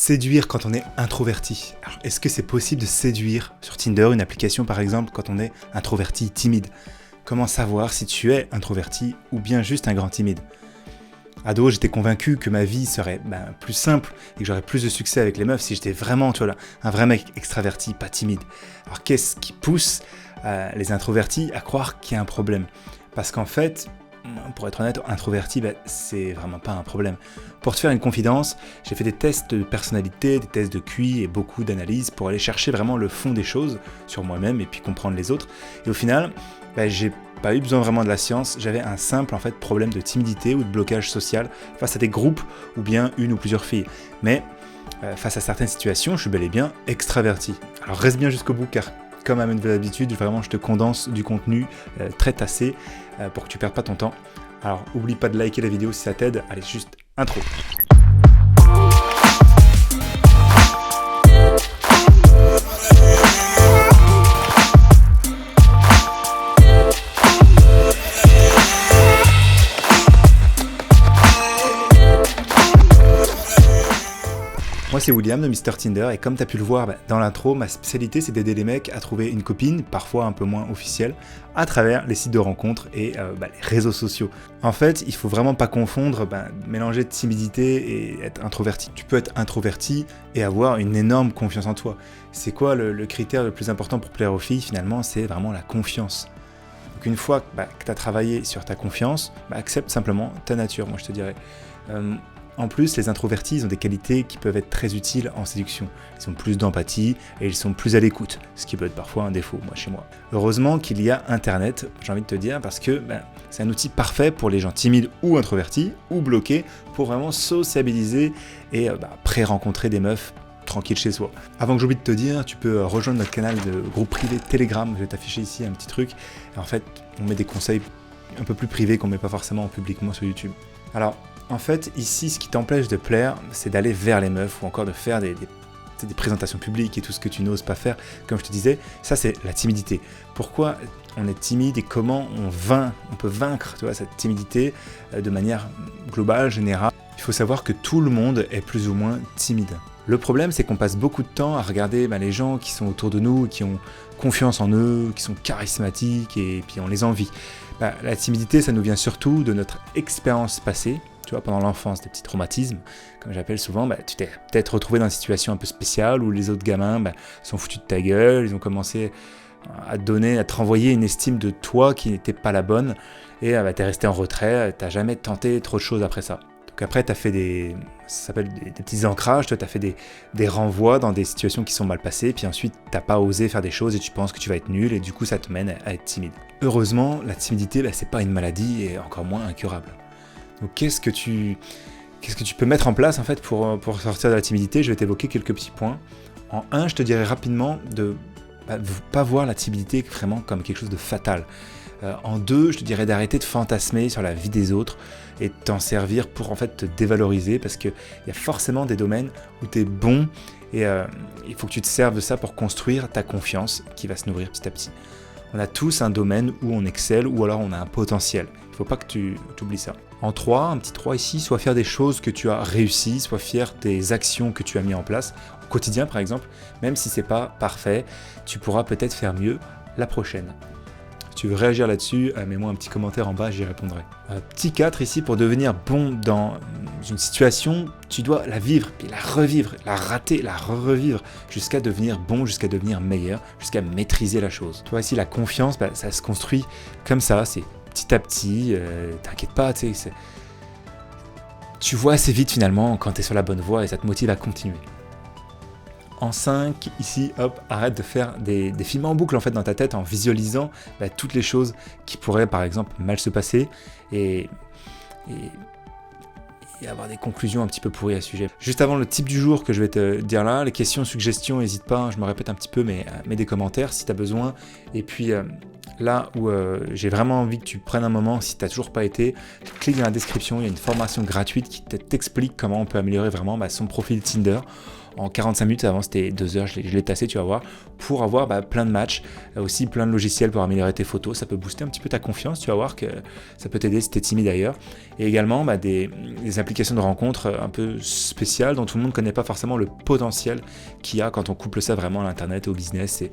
Séduire quand on est introverti. Alors, est-ce que c'est possible de séduire sur Tinder, une application par exemple, quand on est introverti, timide? Comment savoir si tu es introverti ou bien juste un grand timide? Ado, j'étais convaincu que ma vie serait plus simple et que j'aurais plus de succès avec les meufs si j'étais vraiment, un vrai mec extraverti, pas timide. Alors qu'est-ce qui pousse les introvertis à croire qu'il y a un problème? Parce qu'en fait, pour être honnête, introverti, c'est vraiment pas un problème. Pour te faire une confidence, j'ai fait des tests de personnalité, des tests de QI et beaucoup d'analyses pour aller chercher vraiment le fond des choses sur moi-même et puis comprendre les autres. Et au final, j'ai pas eu besoin vraiment de la science, j'avais un simple problème de timidité ou de blocage social face à des groupes ou bien une ou plusieurs filles. Mais face à certaines situations, je suis bel et bien extraverti. Alors reste bien jusqu'au bout car comme à ma nouvelle habitude, vraiment je te condense du contenu très tassé pour que tu perdes pas ton temps. Alors oublie pas de liker la vidéo si ça t'aide. Allez, juste intro. Moi c'est William de Mr Tinder et comme tu as pu le voir dans l'intro, ma spécialité c'est d'aider les mecs à trouver une copine, parfois un peu moins officielle, à travers les sites de rencontres et les réseaux sociaux. En fait, il faut vraiment pas confondre mélanger timidité et être introverti. Tu peux être introverti et avoir une énorme confiance en toi. C'est quoi le critère le plus important pour plaire aux filles finalement? C'est vraiment la confiance. Donc une fois que tu as travaillé sur ta confiance, accepte simplement ta nature, moi je te dirais. En plus, les introvertis ils ont des qualités qui peuvent être très utiles en séduction. Ils ont plus d'empathie et ils sont plus à l'écoute, ce qui peut être parfois un défaut, chez moi. Heureusement qu'il y a Internet, j'ai envie de te dire, parce que c'est un outil parfait pour les gens timides ou introvertis ou bloqués pour vraiment sociabiliser et pré-rencontrer des meufs tranquille chez soi. Avant que j'oublie de te dire, tu peux rejoindre notre canal de groupe privé Telegram, je vais t'afficher ici un petit truc. Et en fait, on met des conseils un peu plus privés qu'on met pas forcément publiquement sur YouTube. Alors, en fait, ici, ce qui t'empêche de plaire, c'est d'aller vers les meufs ou encore de faire des présentations publiques et tout ce que tu n'oses pas faire. Comme je te disais, ça c'est la timidité. Pourquoi on est timide et comment on peut vaincre cette timidité de manière globale, générale? Il faut savoir que tout le monde est plus ou moins timide. Le problème, c'est qu'on passe beaucoup de temps à regarder les gens qui sont autour de nous, qui ont confiance en eux, qui sont charismatiques et puis on les envie. La timidité, ça nous vient surtout de notre expérience passée. Tu vois, pendant l'enfance, des petits traumatismes, comme j'appelle souvent, tu t'es peut-être retrouvé dans une situation un peu spéciale où les autres gamins sont foutus de ta gueule, ils ont commencé à te renvoyer une estime de toi qui n'était pas la bonne, et t'es resté en retrait, t'as jamais tenté trop de choses après ça. Donc après, t'as fait ça s'appelle des petits ancrages, t'as fait des renvois dans des situations qui sont mal passées, puis ensuite t'as pas osé faire des choses et tu penses que tu vas être nul, et du coup ça te mène à être timide. Heureusement, la timidité, c'est pas une maladie et encore moins incurable. Donc qu'est-ce que tu peux mettre en place en fait pour sortir de la timidité? Je vais t'évoquer quelques petits points. En 1, je te dirais rapidement de pas voir la timidité vraiment comme quelque chose de fatal. En 2, je te dirais d'arrêter de fantasmer sur la vie des autres et de t'en servir pour en fait te dévaloriser parce qu'il y a forcément des domaines où tu es bon et il faut que tu te serves de ça pour construire ta confiance qui va se nourrir petit à petit. On a tous un domaine où on excelle ou alors on a un potentiel. Il ne faut pas que tu oublies ça. En 3, un petit 3 ici, sois fier des choses que tu as réussies, sois fier des actions que tu as mis en place, au quotidien par exemple, même si c'est pas parfait, tu pourras peut-être faire mieux la prochaine. Si tu veux réagir là-dessus, mets-moi un petit commentaire en bas, j'y répondrai. Petit 4 ici, pour devenir bon dans une situation, tu dois la vivre, puis la revivre, la rater, la revivre, jusqu'à devenir bon, jusqu'à devenir meilleur, jusqu'à maîtriser la chose. Tu vois ici, la confiance, ça se construit comme ça, c'est petit à petit, t'inquiète pas, tu vois assez vite finalement quand tu es sur la bonne voie et ça te motive à continuer. En 5, ici, arrête de faire des films en boucle en fait dans ta tête en visualisant toutes les choses qui pourraient par exemple mal se passer et avoir des conclusions un petit peu pourries à ce sujet. Juste avant le type du jour que je vais te dire là, les questions, suggestions, n'hésite pas, je me répète un petit peu, mais mets des commentaires si tu as besoin. Et puis là où j'ai vraiment envie que tu prennes un moment, si tu n'as toujours pas été, clique dans la description, il y a une formation gratuite qui t'explique comment on peut améliorer vraiment son profil Tinder en 45 minutes, avant c'était 2 heures, je l'ai tassé, tu vas voir, pour avoir plein de matchs, aussi plein de logiciels pour améliorer tes photos. Ça peut booster un petit peu ta confiance, tu vas voir que ça peut t'aider si t'es timide d'ailleurs. Et également des applications de rencontres un peu spéciales dont tout le monde ne connaît pas forcément le potentiel qu'il y a quand on couple ça vraiment à l'internet et au business. Et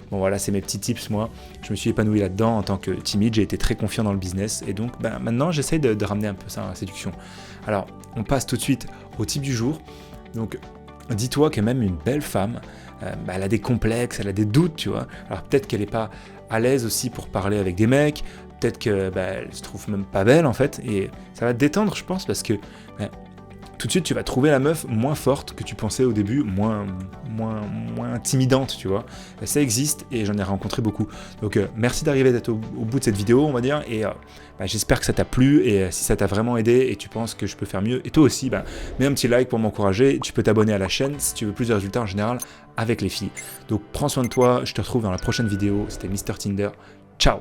bon voilà, c'est mes petits tips. Moi, je me suis épanoui là-dedans en tant que timide, j'ai été très confiant dans le business et donc maintenant j'essaye de ramener un peu ça à la séduction. Alors, on passe tout de suite au type du jour. Donc, dis-toi que même une belle femme, elle a des complexes, elle a des doutes, tu vois. Alors peut-être qu'elle n'est pas à l'aise aussi pour parler avec des mecs, peut-être qu'elle se trouve même pas belle en fait, et ça va te détendre, je pense, parce que tout de suite tu vas trouver la meuf moins forte que tu pensais au début, moins intimidante, tu vois. Ça existe et j'en ai rencontré beaucoup. Donc merci d'arriver d'être au bout de cette vidéo, on va dire, et j'espère que ça t'a plu, et si ça t'a vraiment aidé et tu penses que je peux faire mieux, et toi aussi, mets un petit like pour m'encourager. Tu peux t'abonner à la chaîne si tu veux plus de résultats en général avec les filles. Donc prends soin de toi, je te retrouve dans la prochaine vidéo. C'était Mr Tinder, ciao.